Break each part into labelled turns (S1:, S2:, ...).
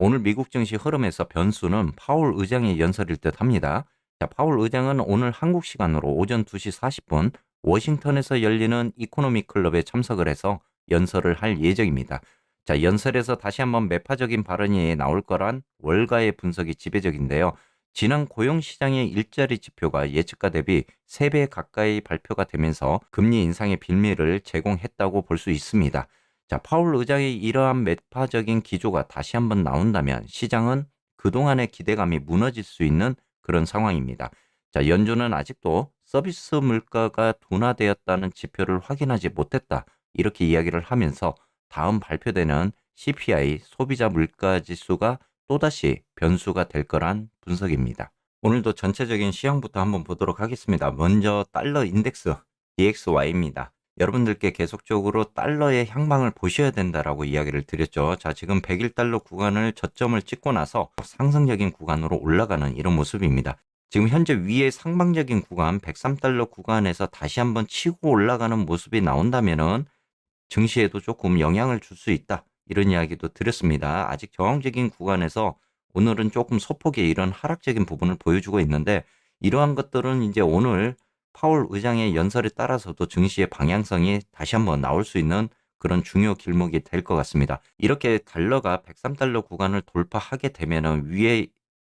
S1: 오늘 미국 증시 흐름에서 변수는 파월 의장의 연설일 듯 합니다. 자, 파월 의장은 오늘 한국 시간으로 오전 2시 40분 워싱턴에서 열리는 이코노미 클럽에 참석을 해서 연설을 할 예정입니다. 자, 연설에서 다시 한번 매파적인 발언이 나올 거란 월가의 분석이 지배적인데요. 지난 고용시장의 일자리 지표가 예측가 대비 3배 가까이 발표가 되면서 금리 인상의 빌미를 제공했다고 볼 수 있습니다. 자, 파월 의장의 이러한 매파적인 기조가 다시 한번 나온다면 시장은 그동안의 기대감이 무너질 수 있는 그런 상황입니다. 자, 연준은 아직도 서비스 물가가 둔화되었다는 지표를 확인하지 못했다. 이렇게 이야기를 하면서 다음 발표되는 CPI 소비자 물가 지수가 또다시 변수가 될 거란 분석입니다. 오늘도 전체적인 시황부터 한번 보도록 하겠습니다. 먼저 달러 인덱스 DXY입니다. 여러분들께 계속적으로 달러의 향방을 보셔야 된다라고 이야기를 드렸죠. 자, 지금 101달러 구간을 저점을 찍고 나서 상승적인 구간으로 올라가는 이런 모습입니다. 지금 현재 위에 상방적인 구간 103달러 구간에서 다시 한번 치고 올라가는 모습이 나온다면은 증시에도 조금 영향을 줄 수 있다. 이런 이야기도 드렸습니다. 아직 저항적인 구간에서 오늘은 조금 소폭의 이런 하락적인 부분을 보여주고 있는데 이러한 것들은 이제 오늘 파월 의장의 연설에 따라서도 증시의 방향성이 다시 한번 나올 수 있는 그런 중요 길목이 될 것 같습니다. 이렇게 달러가 103달러 구간을 돌파하게 되면은 위에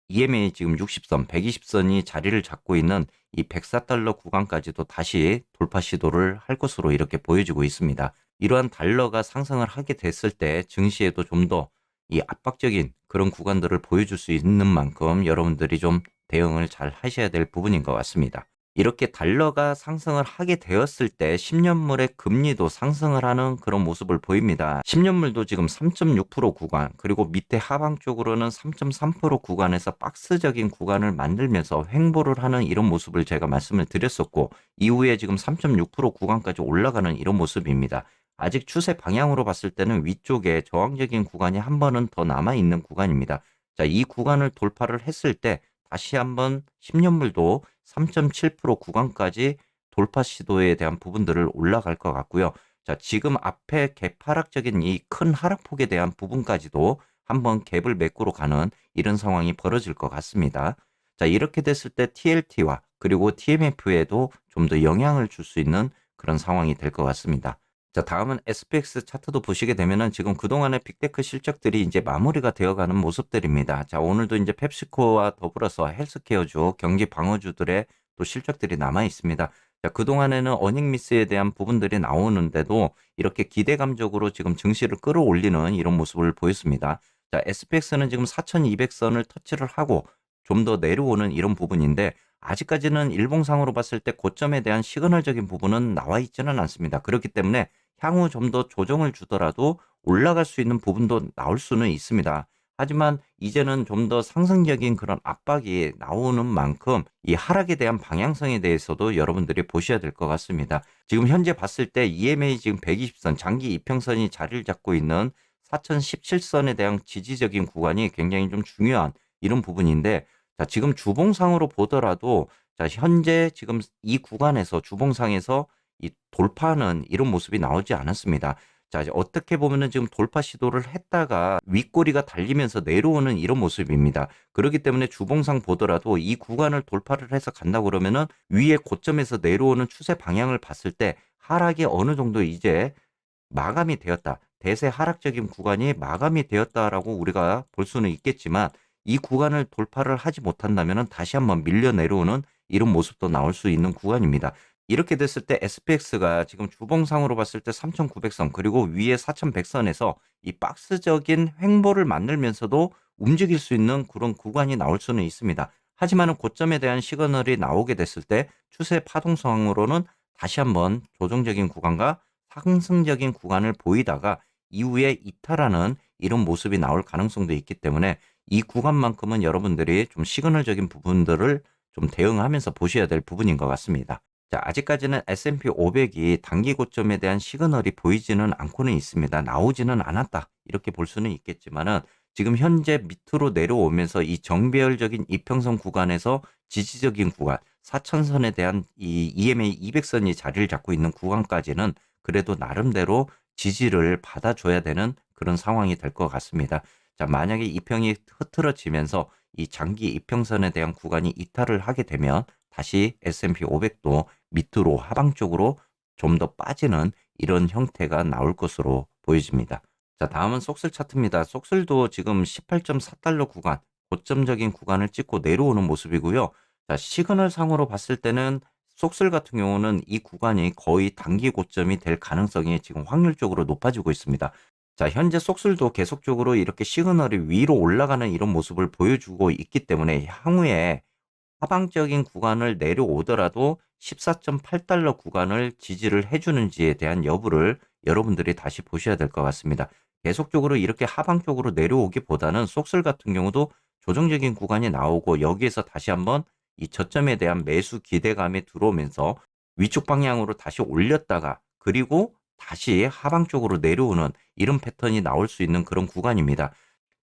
S1: EMA 지금 60선, 120선이 자리를 잡고 있는 이 104달러 구간까지도 다시 돌파 시도를 할 것으로 이렇게 보여지고 있습니다. 이러한 달러가 상승을 하게 됐을 때 증시에도 좀 더 이 압박적인 그런 구간들을 보여줄 수 있는 만큼 여러분들이 좀 대응을 잘 하셔야 될 부분인 것 같습니다. 이렇게 달러가 상승을 하게 되었을 때 10년물의 금리도 상승을 하는 그런 모습을 보입니다. 10년물도 지금 3.6% 구간, 그리고 밑에 하방 쪽으로는 3.3% 구간에서 박스적인 구간을 만들면서 횡보를 하는 이런 모습을 제가 말씀을 드렸었고, 이후에 지금 3.6% 구간까지 올라가는 이런 모습입니다. 아직 추세 방향으로 봤을 때는 위쪽에 저항적인 구간이 한 번은 더 남아있는 구간입니다. 자, 이 구간을 돌파를 했을 때 다시 한번 10년물도 3.7% 구간까지 돌파 시도에 대한 부분들을 올라갈 것 같고요. 자, 지금 앞에 개파락적인 이 큰 하락폭에 대한 부분까지도 한번 갭을 메꾸러 가는 이런 상황이 벌어질 것 같습니다. 자, 이렇게 됐을 때 TLT와 그리고 TMF에도 좀 더 영향을 줄 수 있는 그런 상황이 될 것 같습니다. 자, 다음은 SPX 차트도 보시게 되면은 지금 그동안의 빅테크 실적들이 이제 마무리가 되어가는 모습들입니다. 자, 오늘도 이제 펩시코와 더불어서 헬스케어주, 경기 방어주들의 또 실적들이 남아 있습니다. 자, 그동안에는 어닝 미스에 대한 부분들이 나오는데도 이렇게 기대감적으로 지금 증시를 끌어올리는 이런 모습을 보였습니다. 자, SPX는 지금 4,200선을 터치를 하고 좀 더 내려오는 이런 부분인데 아직까지는 일봉상으로 봤을 때 고점에 대한 시그널적인 부분은 나와 있지는 않습니다. 그렇기 때문에 향후 좀 더 조정을 주더라도 올라갈 수 있는 부분도 나올 수는 있습니다. 하지만 이제는 좀 더 상승적인 그런 압박이 나오는 만큼 이 하락에 대한 방향성에 대해서도 여러분들이 보셔야 될 것 같습니다. 지금 현재 봤을 때 EMA 지금 120선 장기 이평선이 자리를 잡고 있는 4017선에 대한 지지적인 구간이 굉장히 좀 중요한 이런 부분인데 자, 지금 주봉상으로 보더라도 자, 현재 지금 이 구간에서 주봉상에서 이 돌파하는 이런 모습이 나오지 않았습니다. 자, 이제 어떻게 보면은 지금 돌파 시도를 했다가 윗꼬리가 달리면서 내려오는 이런 모습입니다. 그렇기 때문에 주봉상 보더라도 이 구간을 돌파를 해서 간다 그러면은 위에 고점에서 내려오는 추세 방향을 봤을 때 하락이 어느 정도 이제 마감이 되었다. 대세 하락적인 구간이 마감이 되었다라고 우리가 볼 수는 있겠지만 이 구간을 돌파를 하지 못한다면 다시 한번 밀려 내려오는 이런 모습도 나올 수 있는 구간입니다. 이렇게 됐을 때 SPX가 지금 주봉상으로 봤을 때 3,900선 그리고 위에 4,100선에서 이 박스적인 횡보를 만들면서도 움직일 수 있는 그런 구간이 나올 수는 있습니다. 하지만 고점에 대한 시그널이 나오게 됐을 때 추세 파동성으로는 다시 한번 조정적인 구간과 상승적인 구간을 보이다가 이후에 이탈하는 이런 모습이 나올 가능성도 있기 때문에 이 구간만큼은 여러분들이 좀 시그널적인 부분들을 좀 대응하면서 보셔야 될 부분인 것 같습니다. 자, 아직까지는 S&P 500이 단기 고점에 대한 시그널이 보이지는 않고는 있습니다. 나오지는 않았다. 이렇게 볼 수는 있겠지만은 지금 현재 밑으로 내려오면서 이 정배열적인 이평선 구간에서 지지적인 구간, 4천선에 대한 이 EMA 200선이 자리를 잡고 있는 구간까지는 그래도 나름대로 지지를 받아줘야 되는 그런 상황이 될 것 같습니다. 자, 만약에 이평이 흐트러지면서 이 장기 이평선에 대한 구간이 이탈을 하게 되면 다시 S&P 500도 밑으로 하방 쪽으로 좀 더 빠지는 이런 형태가 나올 것으로 보여집니다. 자, 다음은 속슬 차트입니다. 속슬도 지금 18.4달러 구간, 고점적인 구간을 찍고 내려오는 모습이고요. 자, 시그널 상으로 봤을 때는 속슬 같은 경우는 이 구간이 거의 단기 고점이 될 가능성이 지금 확률적으로 높아지고 있습니다. 자, 현재 속슬도 계속적으로 이렇게 시그널이 위로 올라가는 이런 모습을 보여주고 있기 때문에 향후에 하방적인 구간을 내려오더라도 14.8달러 구간을 지지를 해주는지에 대한 여부를 여러분들이 다시 보셔야 될 것 같습니다. 계속적으로 이렇게 하방 쪽으로 내려오기보다는 속슬 같은 경우도 조정적인 구간이 나오고 여기에서 다시 한번 이 저점에 대한 매수 기대감이 들어오면서 위쪽 방향으로 다시 올렸다가 그리고 다시 하방 쪽으로 내려오는 이런 패턴이 나올 수 있는 그런 구간입니다.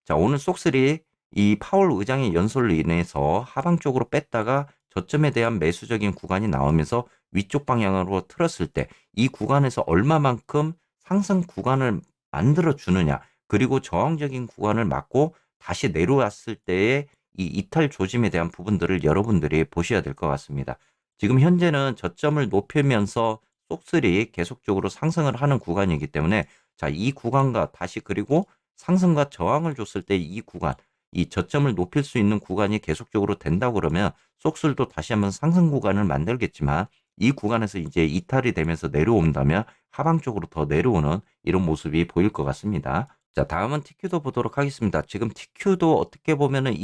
S1: 자, 오늘 속슬이 이 파월 의장의 연설로 인해서 하방 쪽으로 뺐다가 저점에 대한 매수적인 구간이 나오면서 위쪽 방향으로 틀었을 때 이 구간에서 얼마만큼 상승 구간을 만들어 주느냐 그리고 저항적인 구간을 막고 다시 내려왔을 때의 이 이탈 조짐에 대한 부분들을 여러분들이 보셔야 될 것 같습니다. 지금 현재는 저점을 높이면서 속슬이 계속적으로 상승을 하는 구간이기 때문에 자, 이 구간과 다시 그리고 상승과 저항을 줬을 때 이 구간, 이 저점을 높일 수 있는 구간이 계속적으로 된다고 그러면 속슬도 다시 한번 상승 구간을 만들겠지만 이 구간에서 이제 이탈이 되면서 내려온다면 하방 쪽으로 더 내려오는 이런 모습이 보일 것 같습니다. 자, 다음은 TQ도 보도록 하겠습니다. 지금 TQ도 어떻게 보면은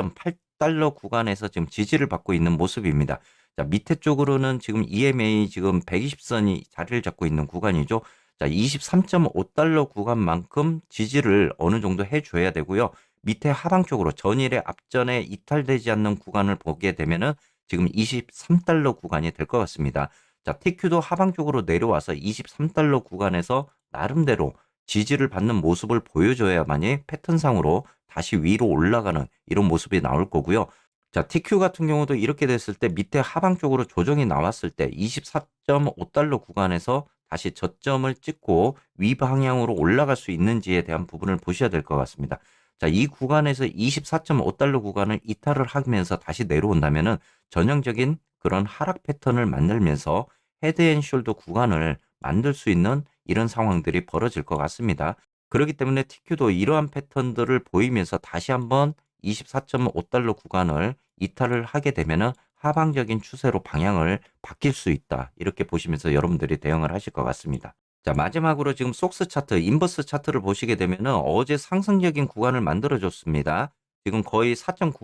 S1: 24.8달러 구간에서 지금 지지를 받고 있는 모습입니다. 자, 밑에 쪽으로는 지금 EMA 지금 120선이 자리를 잡고 있는 구간이죠. 자, 23.5달러 구간만큼 지지를 어느 정도 해줘야 되고요. 밑에 하방 쪽으로 전일의 앞전에 이탈되지 않는 구간을 보게 되면은 지금 23달러 구간이 될 것 같습니다. 자, TQ도 하방 쪽으로 내려와서 23달러 구간에서 나름대로 지지를 받는 모습을 보여줘야만이 패턴상으로 다시 위로 올라가는 이런 모습이 나올 거고요. 자, TQ 같은 경우도 이렇게 됐을 때 밑에 하방 쪽으로 조정이 나왔을 때 24.5달러 구간에서 다시 저점을 찍고 위 방향으로 올라갈 수 있는지에 대한 부분을 보셔야 될 것 같습니다. 자, 이 구간에서 24.5달러 구간을 이탈을 하면서 다시 내려온다면은 전형적인 그런 하락 패턴을 만들면서 헤드앤숄더 구간을 만들 수 있는 이런 상황들이 벌어질 것 같습니다. 그렇기 때문에 TQ도 이러한 패턴들을 보이면서 다시 한번 24.5달러 구간을 이탈을 하게 되면은 하방적인 추세로 방향을 바뀔 수 있다. 이렇게 보시면서 여러분들이 대응을 하실 것 같습니다. 자, 마지막으로 지금 속스 차트, 인버스 차트를 보시게 되면은 어제 상승적인 구간을 만들어줬습니다. 지금 거의 4.9%,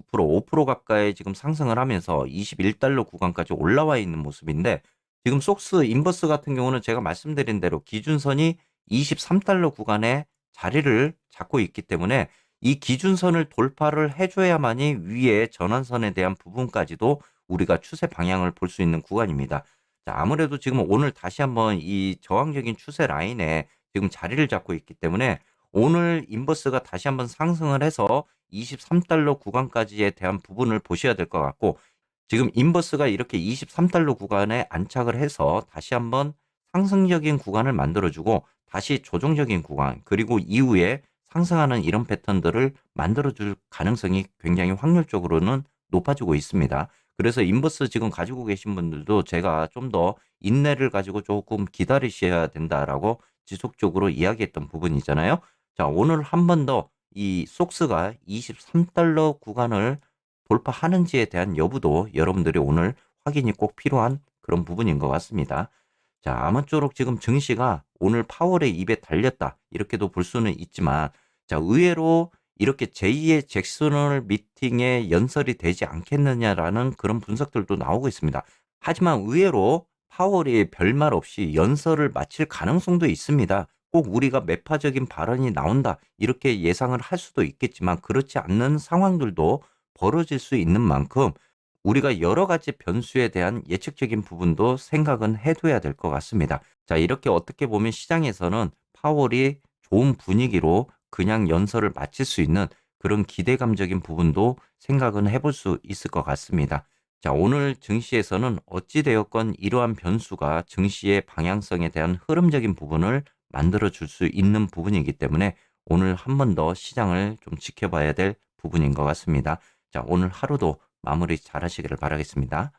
S1: 5% 가까이 지금 상승을 하면서 21달러 구간까지 올라와 있는 모습인데 지금 속스 인버스 같은 경우는 제가 말씀드린 대로 기준선이 23달러 구간에 자리를 잡고 있기 때문에 이 기준선을 돌파를 해줘야만이 위에 전환선에 대한 부분까지도 우리가 추세 방향을 볼 수 있는 구간입니다. 자, 아무래도 지금 오늘 다시 한번 이 저항적인 추세 라인에 지금 자리를 잡고 있기 때문에 오늘 인버스가 다시 한번 상승을 해서 23달러 구간까지에 대한 부분을 보셔야 될 것 같고 지금 인버스가 이렇게 23달러 구간에 안착을 해서 다시 한번 상승적인 구간을 만들어주고 다시 조정적인 구간 그리고 이후에 상승하는 이런 패턴들을 만들어줄 가능성이 굉장히 확률적으로는 높아지고 있습니다. 그래서 인버스 지금 가지고 계신 분들도 제가 좀 더 인내를 가지고 조금 기다리셔야 된다라고 지속적으로 이야기했던 부분이잖아요. 자, 오늘 한 번 더 이 속스가 23달러 구간을 돌파하는지에 대한 여부도 여러분들이 오늘 확인이 꼭 필요한 그런 부분인 것 같습니다. 자, 아무쪼록 지금 증시가 오늘 파월의 입에 달렸다. 이렇게도 볼 수는 있지만, 자, 의외로 이렇게 제2의 잭슨홀 미팅에 연설이 되지 않겠느냐라는 그런 분석들도 나오고 있습니다. 하지만 의외로 파월이 별말 없이 연설을 마칠 가능성도 있습니다. 꼭 우리가 매파적인 발언이 나온다. 이렇게 예상을 할 수도 있겠지만, 그렇지 않는 상황들도 벌어질 수 있는 만큼 우리가 여러 가지 변수에 대한 예측적인 부분도 생각은 해둬야 될 것 같습니다. 자, 이렇게 어떻게 보면 시장에서는 파월이 좋은 분위기로 그냥 연설을 마칠 수 있는 그런 기대감적인 부분도 생각은 해볼 수 있을 것 같습니다. 자, 오늘 증시에서는 어찌되었건 이러한 변수가 증시의 방향성에 대한 흐름적인 부분을 만들어 줄 수 있는 부분이기 때문에 오늘 한 번 더 시장을 좀 지켜봐야 될 부분인 것 같습니다. 자, 오늘 하루도 마무리 잘 하시기를 바라겠습니다.